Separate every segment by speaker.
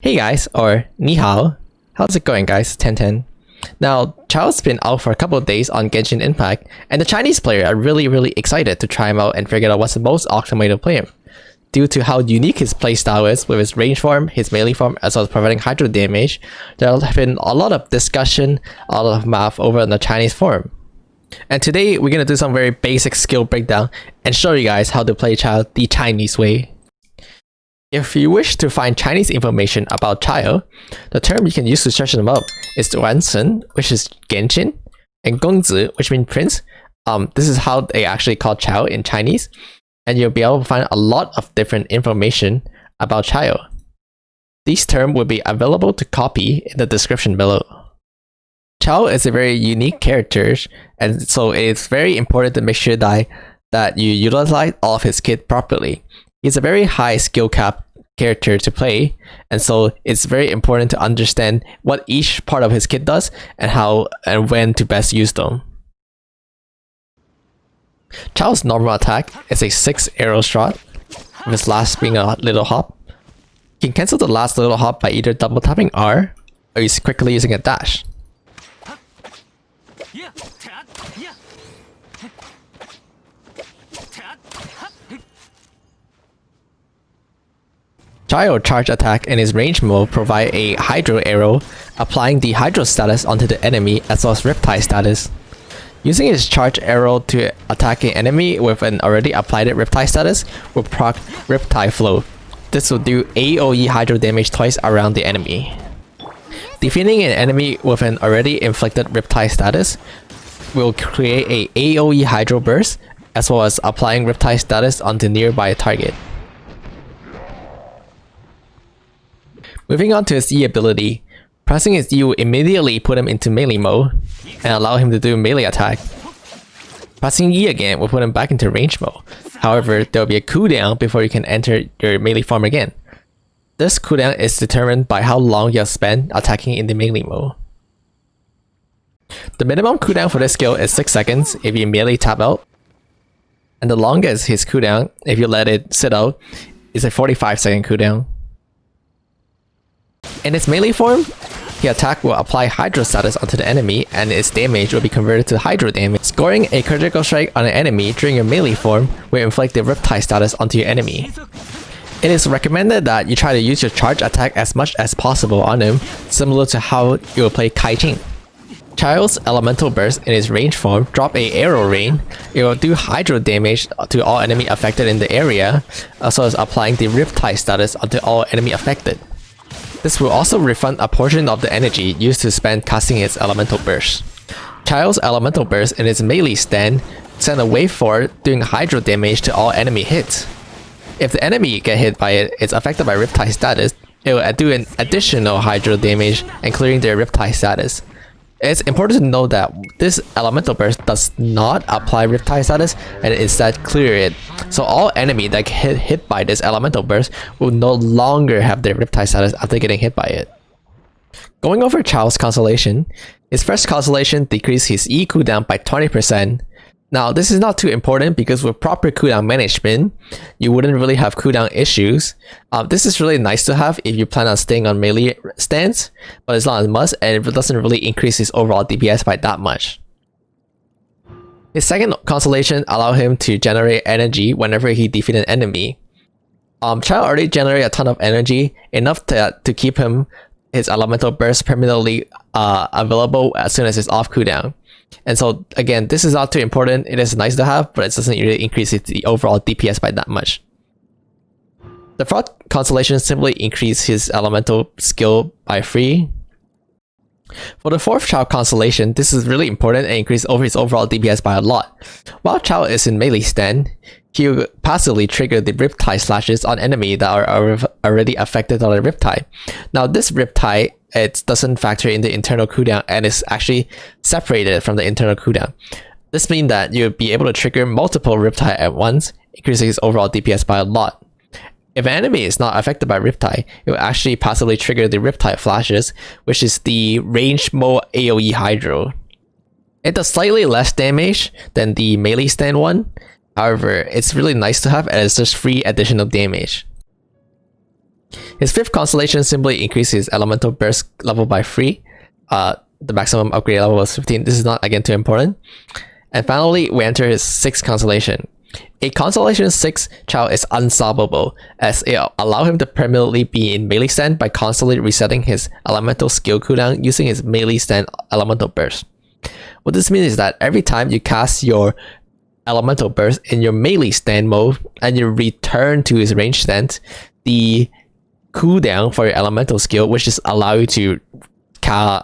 Speaker 1: Hey guys, or ni hao. How's it going guys? Tenten. Now, Childe's been out for a couple of days on Genshin Impact, and the Chinese player are really excited to try him out and figure out what's the most optimal way to play him. Due to how unique his playstyle is with his range form, his melee form, as well as providing hydro damage, there have been a lot of discussion, a lot of math over on the Chinese forum. And today, we're gonna do some very basic skill breakdown and show you guys how to play Childe the Chinese way. If you wish to find Chinese information about Childe, the term you can use to search them up is Wansen, which is Genshin, and Gongzi, which means prince. This is how they actually call Childe in Chinese, and you'll be able to find a lot of different information about Childe. These terms will be available to copy in the description below. Childe is a very unique character, and so it's very important to make sure that you utilize all of his kit properly. He's a very high skill cap character to play, and so it's very important to understand what each part of his kit does and how and when to best use them. Childe's normal attack is a 6 arrow shot, with his last being a little hop. He can cancel the last little hop by either double tapping R or he's quickly using a dash. Childe charge attack and his range mode provide a hydro arrow, applying the hydro status onto the enemy as well as riptide status. Using his charge arrow to attack an enemy with an already applied riptide status will proc riptide flow. This will do AoE hydro damage twice around the enemy. Defeating an enemy with an already inflicted riptide status will create a AoE hydro burst as well as applying riptide status onto nearby target. Moving on to his E ability, pressing his E will immediately put him into melee mode and allow him to do melee attack. Pressing E again will put him back into range mode. However, there will be a cooldown before you can enter your melee form again. This cooldown is determined by how long you have spent attacking in the melee mode. The minimum cooldown for this skill is 6 seconds if you immediately tap out, and the longest his cooldown, if you let it sit out, is a 45-second cooldown. In its melee form, the attack will apply hydro status onto the enemy and its damage will be converted to hydro damage. Scoring a critical strike on an enemy during your melee form will inflict the riptide status onto your enemy. It is recommended that you try to use your charge attack as much as possible on him, similar to how you will play Kaijing. Childe's elemental burst in its range form drop a arrow rain. It will do hydro damage to all enemy affected in the area, as well as applying the riptide status onto all enemy affected. This will also refund a portion of the energy used to spend casting its elemental burst. Childe's elemental burst in its melee stand send a wave forward doing hydro damage to all enemy hits. If the enemy get hit by it is affected by riptide status, it will do an additional hydro damage and clearing their riptide status. It's important to know that this elemental burst does not apply riptide status and instead clear it. So all enemy that get hit by this elemental burst will no longer have their riptide status after getting hit by it. Going over Childe's consellation, his first consellation decreased his E cooldown by 20%. Now this is not too important because with proper cooldown management, you wouldn't really have cooldown issues. This is really nice to have if you plan on staying on melee stance, but it's not a must and it doesn't really increase his overall DPS by that much. His second consellation allowed him to generate energy whenever he defeated an enemy. Childe already generated a ton of energy, enough to keep his elemental burst permanently available as soon as it's off cooldown. And so again, this is not too important. It is nice to have, but it doesn't really increase the overall DPS by that much. The fourth consellation simply increased his elemental skill by 3. For the fourth Childe consellation, this is really important and increased over his overall DPS by a lot. While Childe is in melee stand, he will passively trigger the riptide slashes on enemy that are already affected by the riptide. Now this riptide, it doesn't factor in the internal cooldown and is actually separated from the internal cooldown. This means that you'll be able to trigger multiple riptide at once, increasing his overall DPS by a lot. If an enemy is not affected by riptide, it will actually passively trigger the riptide flashes, which is the range mode AoE hydro. It does slightly less damage than the melee stand one. However, it's really nice to have and it's just free additional damage. His 5th constellation simply increases his elemental burst level by 3. The maximum upgrade level was 15. This is not again too important. And finally, we enter his 6th constellation. A constellation 6 Childe is unstoppable, as it allows him to permanently be in melee stand by constantly resetting his elemental skill cooldown using his melee stand elemental burst. What this means is that every time you cast your elemental burst in your melee stand mode and you return to his range stand, the cooldown for your elemental skill, which is allow you to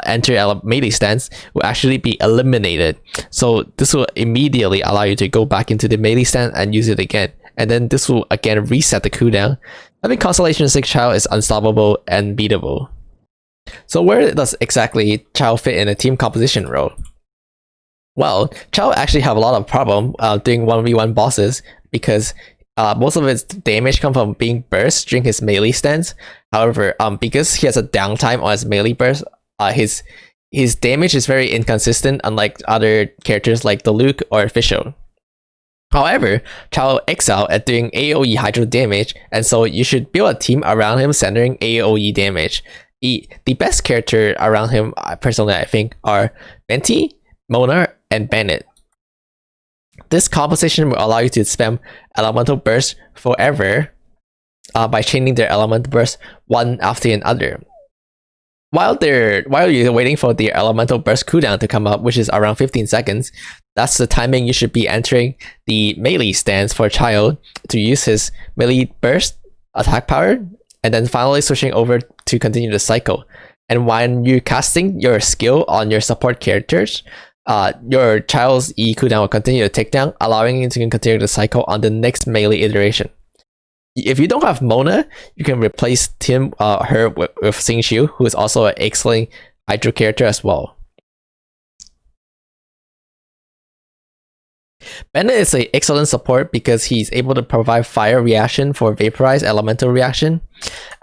Speaker 1: enter melee stance, will actually be eliminated. So this will immediately allow you to go back into the melee stand and use it again. And then this will again reset the cooldown. I mean, Constellation 6 Childe is unstoppable and beatable. So where does exactly Childe fit in a team composition role? Well, Childe actually have a lot of problem doing 1v1 bosses because most of its damage comes from being burst during his melee stance. However, because he has a downtime on his melee burst, his damage is very inconsistent, unlike other characters like the Luke or Official. However, Childe excels at doing AoE Hydro damage, and so you should build a team around him centering AoE damage. The best character around him, personally, I think, are Venti, Mona, and Bennett. This composition will allow you to spam elemental burst forever by chaining their elemental burst one after another. While you're waiting for the elemental burst cooldown to come up, which is around 15 seconds, that's the timing you should be entering the melee stance for Childe to use his melee burst attack power, and then finally switching over to continue the cycle. And when you're casting your skill on your support characters, your Childe's E cooldown will continue to tick down, allowing you to continue the cycle on the next melee iteration. If you don't have Mona, you can replace her with Xingqiu, who is also an excellent Hydro character as well. Bennett is an excellent support because he's able to provide fire reaction for vaporized elemental reaction,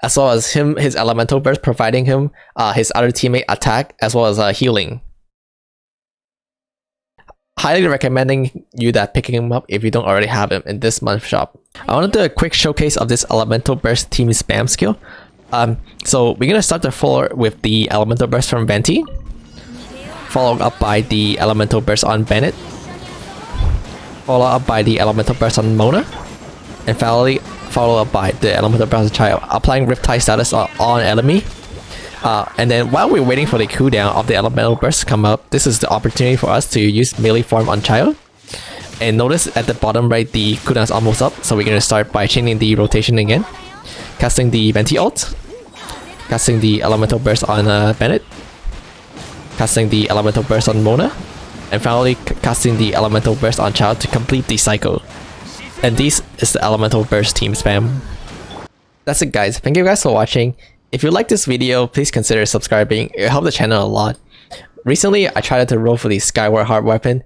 Speaker 1: as well as his elemental burst providing him his other teammate attack as well as healing. Highly recommending you that picking him up if you don't already have him in this month's shop. I want to do a quick showcase of this elemental burst team spam skill. So we're gonna start the floor with the elemental burst from Venti, followed up by the elemental burst on Bennett, followed up by the elemental burst on Mona, and finally followed up by the elemental burst on Childe, applying Riptide status on enemy. And then while we're waiting for the cooldown of the elemental burst to come up, this is the opportunity for us to use melee form on Childe. And notice at the bottom right, the cooldown is almost up, so we're going to start by chaining the rotation again, casting the Venti ult, casting the elemental burst on Bennett, casting the elemental burst on Mona, and finally casting the elemental burst on Childe to complete the cycle. And this is the elemental burst team spam. That's it, guys. Thank you guys for watching. If you like this video, please consider subscribing. It helps the channel a lot. Recently, I tried to roll for the Skyward Heart weapon.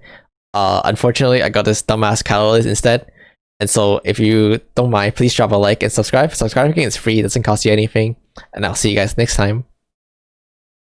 Speaker 1: Unfortunately, I got this dumbass catalyst instead. And so if you don't mind, please drop a like and subscribe. Subscribing is free, it doesn't cost you anything. And I'll see you guys next time.